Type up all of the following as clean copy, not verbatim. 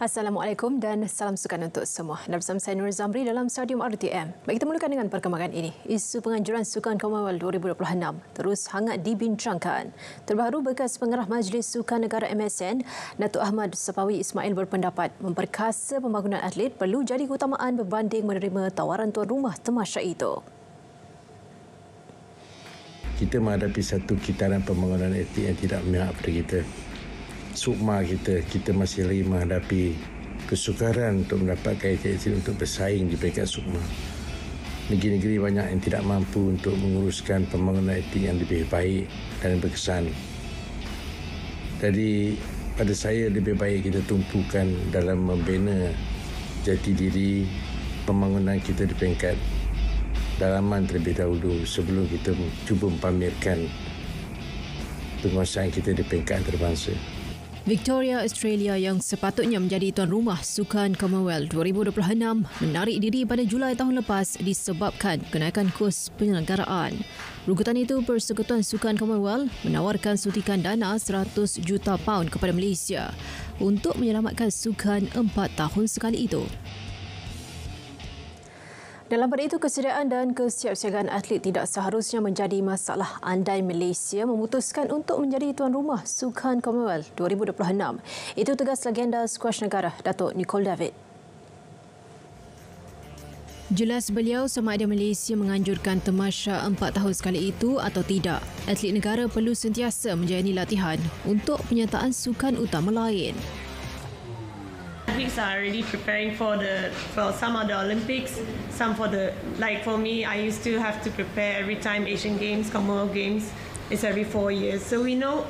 Assalamualaikum dan salam sukan untuk semua. Anda bersama saya Nur Zamri dalam Stadium RTM. Baik, kita mulakan dengan perkembangan ini. Isu penganjuran Sukan Commonwealth 2026 terus hangat dibincangkan. Terbaru, bekas pengarah Majlis Sukan Negara MSN, Datuk Ahmad Sapawi Ismail berpendapat memperkasa pembangunan atlet perlu jadi keutamaan berbanding menerima tawaran tuan rumah tamasya itu. Kita menghadapi satu kitaran pembangunan atlet yang tidak memihak pada kita. Sukma kita masih lagi menghadapi kesukaran untuk mendapatkan atlet untuk bersaing di peringkat sukma. Negeri-negeri banyak yang tidak mampu untuk menguruskan pembangunan atlet yang lebih baik dan berkesan. Jadi pada saya lebih baik kita tumpukan dalam membina jati diri pembangunan kita di peringkat dalaman terlebih dahulu sebelum kita cuba mempamerkan penguasaan kita di peringkat antarabangsa. Victoria, Australia yang sepatutnya menjadi tuan rumah Sukan Commonwealth 2026 menarik diri pada Julai tahun lepas disebabkan kenaikan kos penyelenggaraan. Rugutan itu, Persekutuan Sukan Commonwealth menawarkan suntikan dana 100 juta pound kepada Malaysia untuk menyelamatkan sukan 4 tahun sekali itu. Dalam pada itu, kesediaan dan kesiapsiagaan atlet tidak seharusnya menjadi masalah andai Malaysia memutuskan untuk menjadi tuan rumah Sukan Commonwealth 2026. Itu tegas legenda skuash negara, Datuk Nicole David. Jelas beliau sama ada Malaysia menganjurkan tamasya 4 tahun sekali itu atau tidak. Atlet negara perlu sentiasa menjalani latihan untuk penyertaan sukan utama lain. Athletes are already preparing for some of the Olympics, some for for me, I used to have to prepare every time Asian Games, Commonwealth Games, it's every 4 years. So we know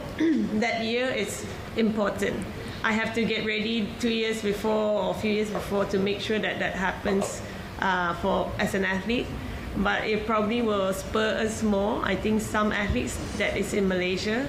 that year is important. I have to get ready 2 years before or a few years before to make sure that happens as an athlete. But it probably will spur us more. I think some athletes that is in Malaysia,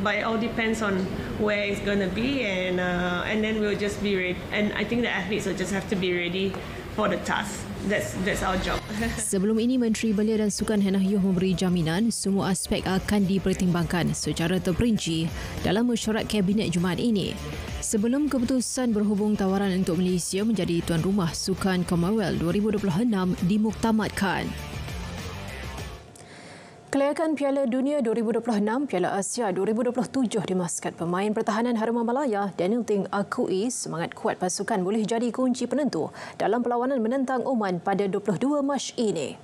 but it all depends on where it's going to be, and then we'll just be ready. And I think the athletes will just have to be ready for the task. That's our job. Sebelum ini, Menteri Belia dan Sukan Hannah Yeoh memberi jaminan semua aspek akan dipertimbangkan secara terperinci dalam mesyuarat Kabinet Jumaat ini. Sebelum keputusan berhubung tawaran untuk Malaysia menjadi tuan rumah Sukan Commonwealth 2026 dimuktamadkan. Kelayakan Piala Dunia 2026, Piala Asia 2027 di Maskat, pemain pertahanan Harimau Malaya Daniel Ting akui semangat kuat pasukan boleh jadi kunci penentu dalam perlawanan menentang Oman pada 22 Mac ini.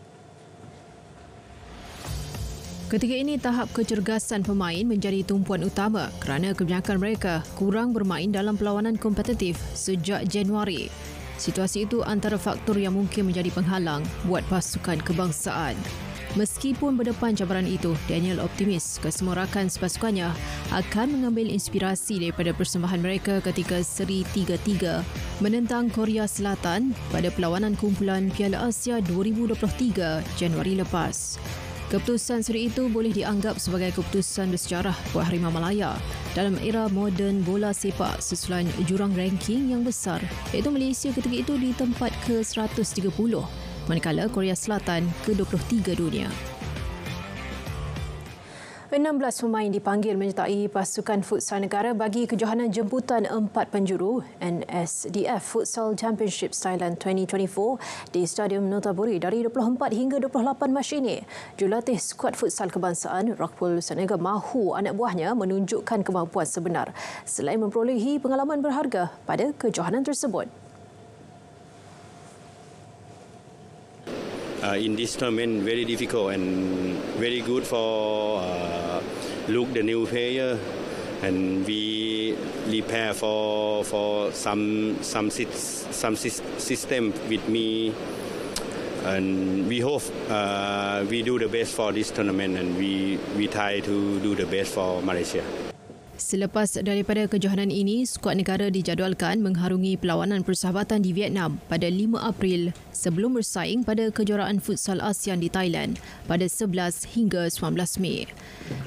Ketika ini, tahap kecergasan pemain menjadi tumpuan utama kerana kebanyakan mereka kurang bermain dalam perlawanan kompetitif sejak Januari. Situasi itu antara faktor yang mungkin menjadi penghalang buat pasukan kebangsaan. Meskipun berdepan cabaran itu, Daniel optimis kesemua rakan sepasukannya akan mengambil inspirasi daripada persembahan mereka ketika seri 3-3 menentang Korea Selatan pada perlawanan kumpulan Piala Asia 2023 Januari lepas. Keputusan seri itu boleh dianggap sebagai keputusan bersejarah buat Harimau Malaya dalam era moden bola sepak susulan jurang ranking yang besar, iaitu Malaysia ketika itu di tempat ke-130, manakala Korea Selatan ke-23 dunia. 16 pemain dipanggil menyertai pasukan futsal negara bagi kejohanan jemputan 4 penjuru NSDF Futsal Championship Thailand 2024 di Stadium Notaburi dari 24 hingga 28 Mac ini. Jurulatih skuad futsal kebangsaan Rockpool Senegal mahu anak buahnya menunjukkan kemampuan sebenar selain memperolehi pengalaman berharga pada kejohanan tersebut. In this tournament, very difficult and very good for look the new player, and we prepare for some system with me, and we hope we do the best for this tournament, and we try to do the best for Malaysia. Selepas daripada kejohanan ini, skuad negara dijadualkan mengharungi perlawanan persahabatan di Vietnam pada 5 April sebelum bersaing pada kejuaraan futsal ASEAN di Thailand pada 11 hingga 19 Mei.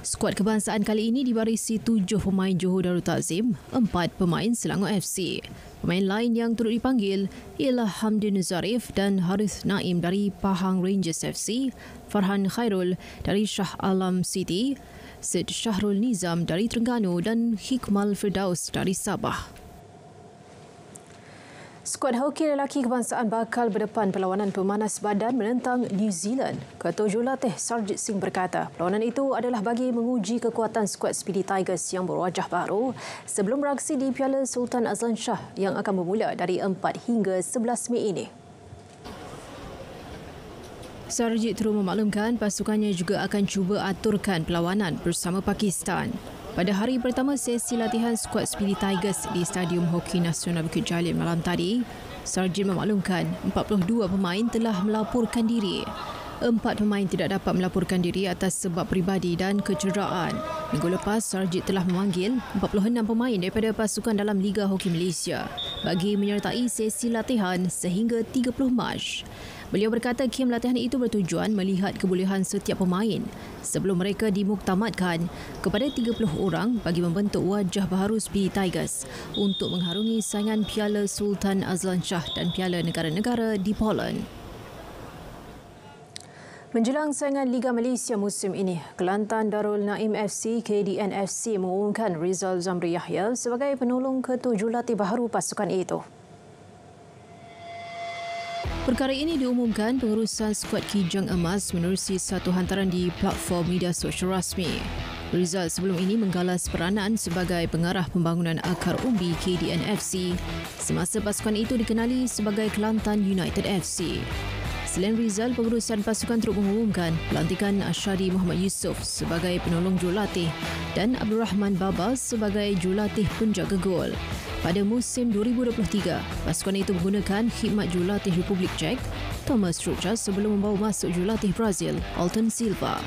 Skuad kebangsaan kali ini dibarisi 7 pemain Johor Darul Takzim, 4 pemain Selangor FC. Pemain lain yang turut dipanggil ialah Hamdin Zarif dan Harith Naim dari Pahang Rangers FC, Farhan Khairul dari Shah Alam City, Sid Syahrul Nizam dari Terengganu dan Hikmal Firdaus dari Sabah. Skuad hoki lelaki kebangsaan bakal berdepan perlawanan pemanas badan menentang New Zealand. Ketua Jurulatih Sarjit Singh berkata, perlawanan itu adalah bagi menguji kekuatan skuad Speedy Tigers yang berwajah baru sebelum beraksi di Piala Sultan Azlan Shah yang akan bermula dari 4 hingga 11 Mei ini. Sarjit terus memaklumkan pasukannya juga akan cuba aturkan perlawanan bersama Pakistan. Pada hari pertama sesi latihan skuad Speedy Tigers di Stadium Hoki Nasional Bukit Jalil malam tadi, Sarjit memaklumkan 42 pemain telah melaporkan diri. 4 pemain tidak dapat melaporkan diri atas sebab peribadi dan kecederaan. Minggu lepas, Sarjit telah memanggil 46 pemain daripada pasukan dalam Liga Hoki Malaysia bagi menyertai sesi latihan sehingga 30 Mac. Beliau berkata kem latihan itu bertujuan melihat kebolehan setiap pemain sebelum mereka dimuktamadkan kepada 30 orang bagi membentuk wajah baharu Speedy Tigers untuk mengharungi saingan Piala Sultan Azlan Shah dan Piala Negara-Negara di Poland. Menjelang saingan Liga Malaysia musim ini, Kelantan Darul Naim FC KDN FC mengumumkan Rizal Zamri Yahya sebagai penolong ketua jurulatih baharu pasukan itu. Perkara ini diumumkan pengurusan skuad Kijang Emas menerusi satu hantaran di platform media sosial rasmi. Rizal sebelum ini menggalas peranan sebagai pengarah pembangunan akar umbi KDN FC semasa pasukan itu dikenali sebagai Kelantan United FC. Selain Rizal, pengurusan pasukan terus mengumumkan pelantikan Ashari Muhammad Yusof sebagai penolong jurulatih dan Abdul Rahman Babas sebagai jurulatih penjaga gol. Pada musim 2023, pasukan itu menggunakan khidmat jurulatih Republik Czech, Thomas Trucha sebelum membawa masuk jurulatih Brazil, Alton Silva.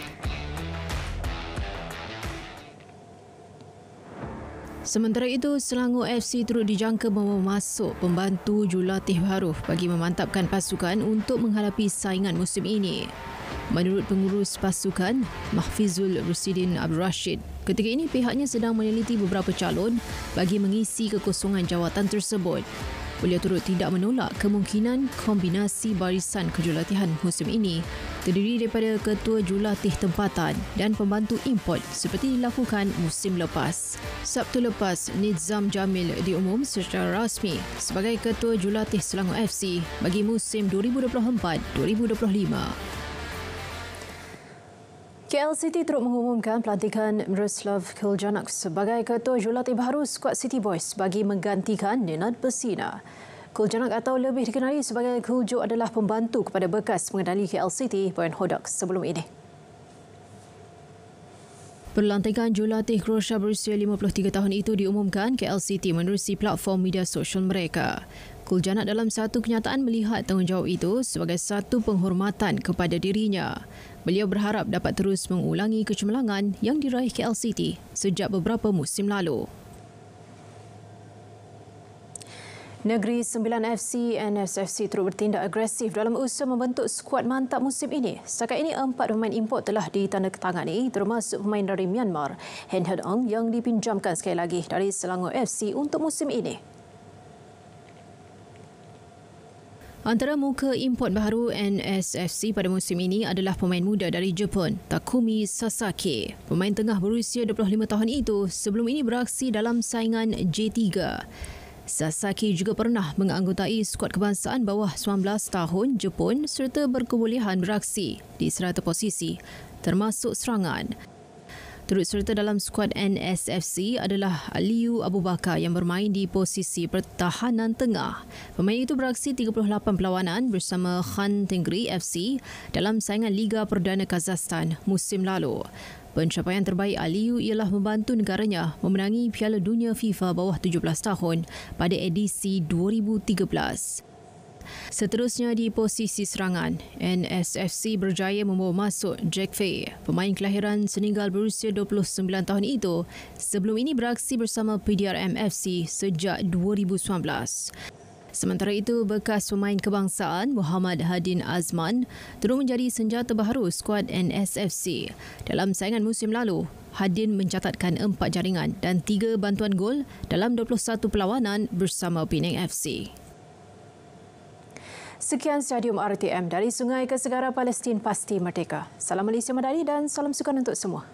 Sementara itu, Selangor FC turut dijangka membawa masuk pembantu jurulatih baru bagi memantapkan pasukan untuk menghadapi saingan musim ini. Menurut pengurus pasukan, Mahfizul Rusidin Abdul Rashid, ketika ini pihaknya sedang meneliti beberapa calon bagi mengisi kekosongan jawatan tersebut. Beliau turut tidak menolak kemungkinan kombinasi barisan kejurulatihan musim ini terdiri daripada ketua jurulatih tempatan dan pembantu import seperti dilakukan musim lepas. Sabtu lepas, Nizam Jamil diumum secara rasmi sebagai ketua jurulatih Selangor FC bagi musim 2024-2025. KL City turut mengumumkan pelantikan Miroslav Kiljanak sebagai ketua jurulatih baharu skuad City Boys bagi menggantikan Nenad Pesina. Kiljanak atau lebih dikenali sebagai Kuljo adalah pembantu kepada bekas pengendali KL City, Brian Hodak sebelum ini. Pelantikan jurulatih Croatia berusia 53 tahun itu diumumkan KL City menerusi platform media sosial mereka. Kuljanak dalam satu kenyataan melihat tanggungjawab itu sebagai satu penghormatan kepada dirinya. Beliau berharap dapat terus mengulangi kecemerlangan yang diraih KL City sejak beberapa musim lalu. Negeri Sembilan FC NSFC terus bertindak agresif dalam usaha membentuk skuad mantap musim ini. Setakat ini 4 pemain import telah ditandatangani termasuk pemain dari Myanmar, Hen Head Ong yang dipinjamkan sekali lagi dari Selangor FC untuk musim ini. Antara muka import baharu NSFC pada musim ini adalah pemain muda dari Jepun, Takumi Sasaki. Pemain tengah berusia 25 tahun itu sebelum ini beraksi dalam saingan J3. Sasaki juga pernah menganggotai skuad kebangsaan bawah 19 tahun Jepun serta berkebolehan beraksi di serata posisi, termasuk serangan. Turut serta dalam skuad NSFC adalah Aliu Abu Bakar yang bermain di posisi pertahanan tengah. Pemain itu beraksi 38 perlawanan bersama Khan Tengri FC dalam saingan Liga Perdana Kazakhstan musim lalu. Pencapaian terbaik Aliu ialah membantu negaranya memenangi Piala Dunia FIFA bawah 17 tahun pada edisi 2013. Seterusnya di posisi serangan, NSFC berjaya membawa masuk Jack Fay, pemain kelahiran Senegal berusia 29 tahun itu, sebelum ini beraksi bersama PDRM FC sejak 2019. Sementara itu, bekas pemain kebangsaan Muhammad Hadin Azman terus menjadi senjata baharu skuad NSFC. Dalam saingan musim lalu, Hadin mencatatkan 4 jaringan dan 3 bantuan gol dalam 21 perlawanan bersama Penang FC. Sekian Stadium RTM dari Sungai ke Segara Palestin Pasti Merdeka. Salam Malaysia Madani dan salam sukan untuk semua.